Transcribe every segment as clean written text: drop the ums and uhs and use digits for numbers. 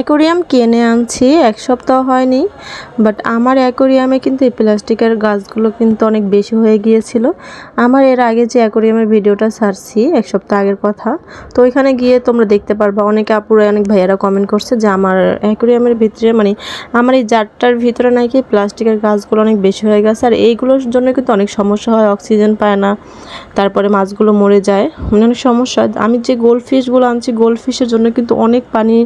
Aquarium কিনে আনছি, এক সপ্তাহ হয়নি। বাট আমার অ্যাকোরিয়ামে কিন্তু এই প্লাস্টিকের গাছগুলো কিন্তু অনেক বেশি হয়ে গিয়েছিল। আমার এর আগে যে অ্যাকোরিয়ামের ভিডিওটা ছাড়ছি এক সপ্তাহ আগের কথা, তো ওইখানে গিয়ে তোমরা দেখতে পারবা অনেকে আপুরা অনেক ভাইয়ারা কমেন্ট করছে যে আমার অ্যাকোরিয়ামের ভিতরে মানে আমার এই জারটার ভিতরে নাকি প্লাস্টিকের গাছগুলো অনেক বেশি হয়ে গেছে। আর এইগুলোর জন্য কিন্তু অনেক সমস্যা হয়, অক্সিজেন পায় না, তারপরে মাছগুলো মরে যায়, মানে অনেক সমস্যা। আমি যে গোল্ড ফিশগুলো আনছি, গোল্ড ফিশের জন্য কিন্তু অনেক পানি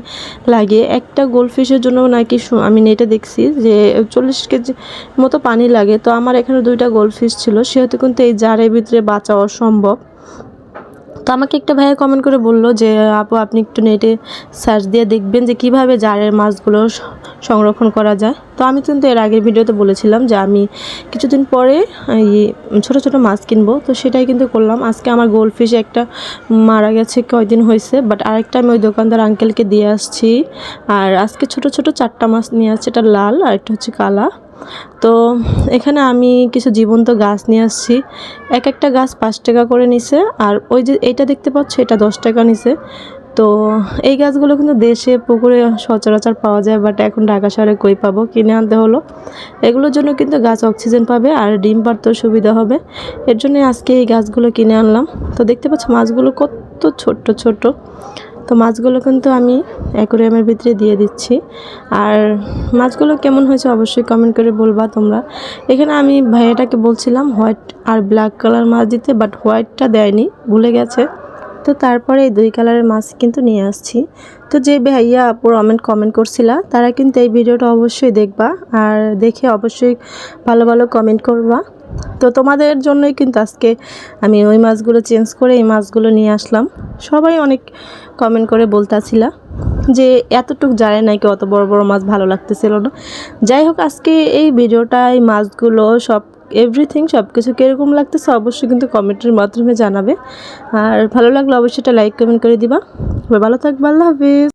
লাগে। একটা গোল্ড ফিশের জন্য নাকি আমি নেটে দেখছি যে 40 কেজি মতো পানি লাগে। তো আমার এখানে 2টা গোল্ড ফিশ ছিল, সেহেতু কিন্তু এই জারের ভিতরে বাঁচা অসম্ভব। তো আমাকে একটা ভাইয়া কমেন্ট করে বললো যে আপু আপনি একটু নেটে সার্চ দিয়ে দেখবেন যে কিভাবে জারের মাছগুলো সংরক্ষণ করা যায়। তো আমি কিন্তু এর আগের ভিডিওতে বলেছিলাম যে আমি কিছুদিন পরে এই ছোটো ছোটো মাছ কিনবো, তো সেটাই কিন্তু করলাম। আজকে আমার গোল্ড ফিশ একটা মারা গেছে, কয়দিন হয়েছে, বাট আরেকটা আমি ওই দোকানদার আঙ্কেলকে দিয়ে আসছি। আর আজকে ছোটো ছোটো 4টা মাছ নিয়ে আসছি, এটা লাল আর একটা হচ্ছে কালা। তো এখানে আমি কিছু জীবন্ত গাছ নিয়ে আসছি, একটা গাছ 5 টাকা করে নিছে। আর ওই যে এইটা দেখতে পাচ্ছ, এটা 10 টাকা নিছে। তো এই গাছগুলো কিন্তু দেশে পুকুরে সচরাচর পাওয়া যায়, বাট এখন ঢাকা শহরে কই পাবো, কিনে আনতে হলো। এগুলোর জন্য কিন্তু গাছ অক্সিজেন পাবে আর ডিম পাড়তেও সুবিধা হবে, এর জন্য আজকে এই গাছগুলো কিনে আনলাম। তো দেখতে পাচ্ছ মাছগুলো কত ছোট্ট ছোট। তো মাছগুলো কিন্তু আমি অ্যাকোরিয়ামের ভিতরে দিয়ে দিচ্ছি। আর মাছগুলো কেমন হয়েছে অবশ্যই কমেন্ট করে বলবা তোমরা। এখানে আমি ভাইয়াটাকে বলছিলাম হোয়াইট আর ব্ল্যাক কালার মাছ দিতে, বাট হোয়াইটটা দেয়নি, ভুলে গেছে। তো তারপরে এই 2 কালারের মাছ কিন্তু নিয়ে আসছি। তো যে ভাইয়া আপুর কমেন্ট করছিলা, তারা কিন্তু এই ভিডিওটা অবশ্যই দেখবা আর দেখে অবশ্যই ভালো ভালো কমেন্ট করবা। তো তোমাদের জন্যই কিন্তু আজকে আমি ওই মাছগুলো চেঞ্জ করে এই মাছগুলো নিয়ে আসলাম। সবাই অনেক কমেন্ট করে বলতেছিলা যে এতটুক জারে নাকি অত বড় বড় মাছ ভালো লাগতেছিল না। যাই হোক, আজকে এই ভিডিওটা এই মাছগুলো সব এভরিথিং সব কিছু কীরকম লাগতেছে অবশ্যই কিন্তু কমেন্টের মাধ্যমে জানাবে। আর ভালো লাগলে অবশ্যই একটা লাইক কমেন্ট করে দিবা। ভালো থাকবে, আল্লাহ হাফিজ।